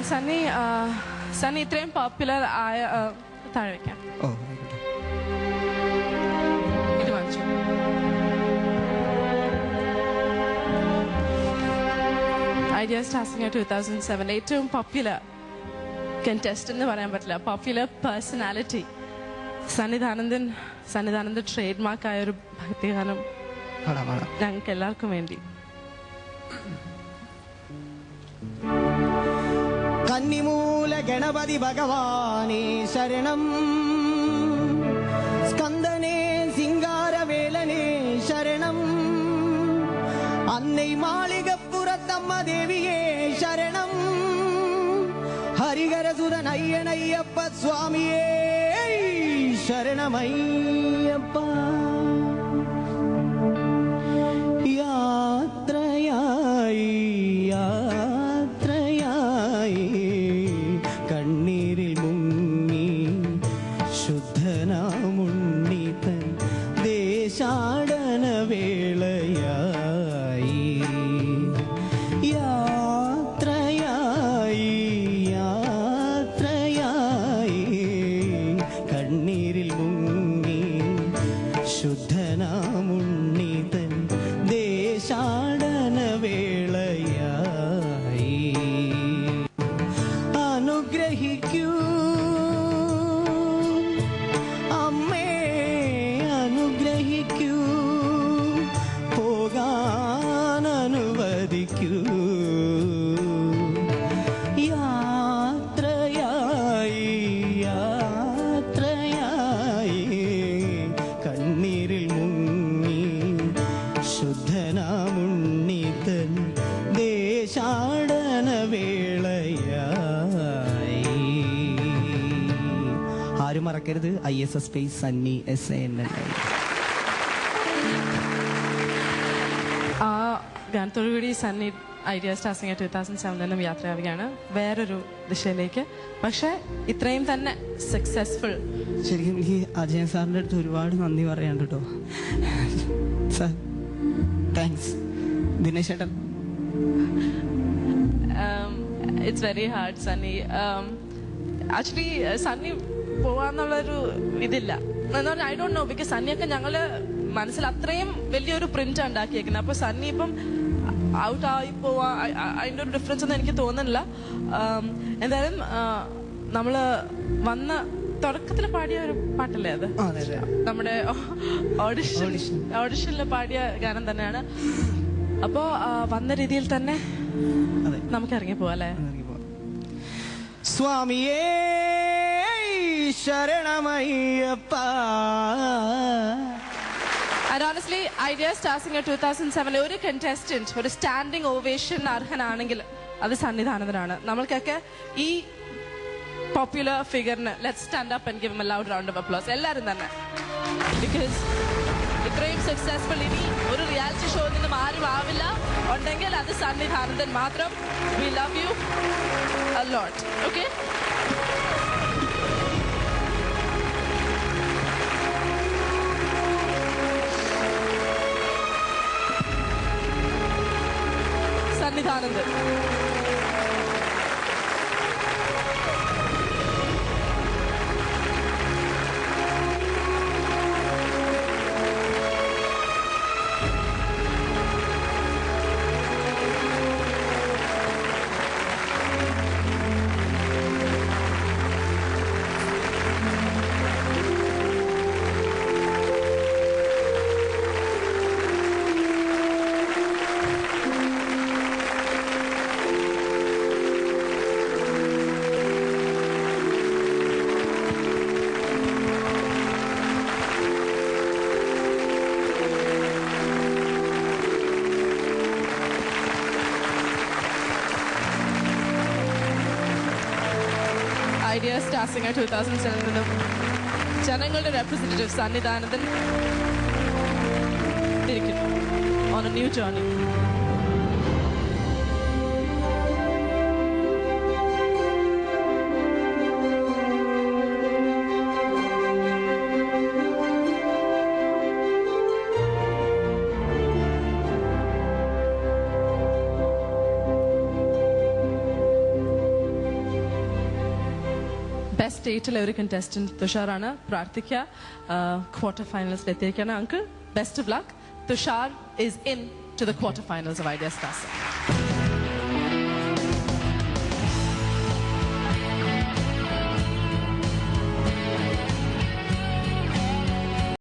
And Sunny ഇത്രയും popular ആയ താഴെ വയ്ക്കാം. ഇത് വാങ്ങിച്ചു. ഐഡിയ സ്റ്റാർസിംഗ് 2007 ഏറ്റവും പോപ്പുലർ കണ്ടസ്റ്റന്റ് എന്ന് പറയാൻ പറ്റില്ല, popular personality Sannidhanandan trade mark ആയ ഒരു ഭക്തിഗാനം ഞങ്ങൾക്ക് എല്ലാവർക്കും വേണ്ടി. കന്നിമൂല ഗണപതി ഭഗവാനേ ശരണം, സ്കന്ദനേ സിംഗാരവേലനേ ശരണം, അന്നൈ മാളികപ്പുറത്തമ്മ ദേവിയേ ശരണം, ഹരിഹരസുതൻ അയ്യനയ്യപ്പ സ്വാമിയേ ശരണമയ്യപ്പ. യാത്രയായി കണ്ണീരിൽ മുങ്ങി ശുദ്ധനാമുണ്ണിതൻ ദേശാടന വേളയായി. യാത്രയായി കണ്ണീരിൽ മുങ്ങി ശുദ്ധനാമുണ്ണിതൻ ദേശാടന വേളയായി. അനുഗ്രഹിക്കൂ അമ്മേ, അനുഗ്രഹിക്കൂ, പോകാൻ അനുവദിക്കൂ. യാത്രയായി കണ്ണീരിൽ മുങ്ങി ശുദ്ധനാമുണ്ണിതൻ ദേശാടന വേളയായി. ആരും മറക്കരുത് ISS സ്പേസ് സണ്ണി SANN. ആ ഗാനത്തോടുകൂടി സണ്ണി ഐഡിയ സ്റ്റാർസിംഗ് 2007 യാത്രയാവുകയാണ് വേറൊരു ദിശയിലേക്ക്. പക്ഷെ ഇത്രയും തന്നെ സക്സസ്ഫുൾ. ശരിക്കും എനിക്ക് അജയൻ സാറിൻ്റെ അടുത്ത് ഒരുപാട് നന്ദി പറയാണ്ട് കേട്ടോ സാർ. താങ്ക്സ്. ദിനേശ് ചേട്ടൻ. It's very hard Sunny. Actually Sunny പോവാന്നുള്ളൊരു ഇതില്ല എന്ന് പറഞ്ഞാൽ ഐ ഡോണ്ട് നോ, ബിക്കോസ് സണ്ണിയൊക്കെ ഞങ്ങള് മനസ്സിൽ അത്രയും വലിയൊരു പ്രിന്റ് ഉണ്ടാക്കിയേക്കുന്നത്. അപ്പൊ സണ്ണി ഇപ്പം ഔട്ട് ആയി പോവാ അതിന്റെ ഒരു ഡിഫറൻസ് ഒന്നും എനിക്ക് തോന്നുന്നില്ല. എന്തായാലും നമ്മള് വന്ന തുടക്കത്തിൽ പാടിയ ഒരു പാട്ടല്ലേ അത്, നമ്മുടെ ഓഡിഷനിൽ പാടിയ ഗാനം തന്നെയാണ്. അപ്പോ വന്ന രീതിയിൽ തന്നെ നമുക്ക് ഇറങ്ങി പോവാ അല്ലേ. സ്വാമിയേ ശരണമയ്യപ്പ. And honestly, Idea Starsing 2007 ഒരു കണ്ടസ്റ്റന്റ് ഒരു സ്റ്റാൻഡിംഗ് ഓവേഷൻ അർഹനാണെങ്കിൽ അത് സന്നിധാനത്തിനാണ്. നമ്മൾക്കൊക്കെ ഈ പോപ്പുലർ ഫിഗറിന് let's stand up and give him a loud round of applause എല്ലാവരും തന്നെ. ബിക്കോസ് ഇത്രയും സക്സസ്ഫുൾ ഇനി ഒരു റിയാലിറ്റി ഷോയിൽ നിന്നും ആരും ആവില്ല. ഉണ്ടെങ്കിൽ അത് സന്നിധാനത്തൻ മാത്രം. We love you a lot. Okay, സന്നിധാനത്തൻ. Idea Starsing 2007 ജനങ്ങളുടെ റെപ്രസെന്റേറ്റീവ് സന്നിധാനത്തിൽ തിരിക്കുന്നു on a new journey. Best 8-ലെ ഒരു കണ്ടസ്റ്റന്റ് തുഷാറാണ്. പ്രാർത്ഥിക്കുക ക്വാർട്ടർ ഫൈനൽസിൽ എത്തിയിരിക്കുകയാണ്. Uncle, best of luck. Tushar is in to the quarterfinals of Idea Stars.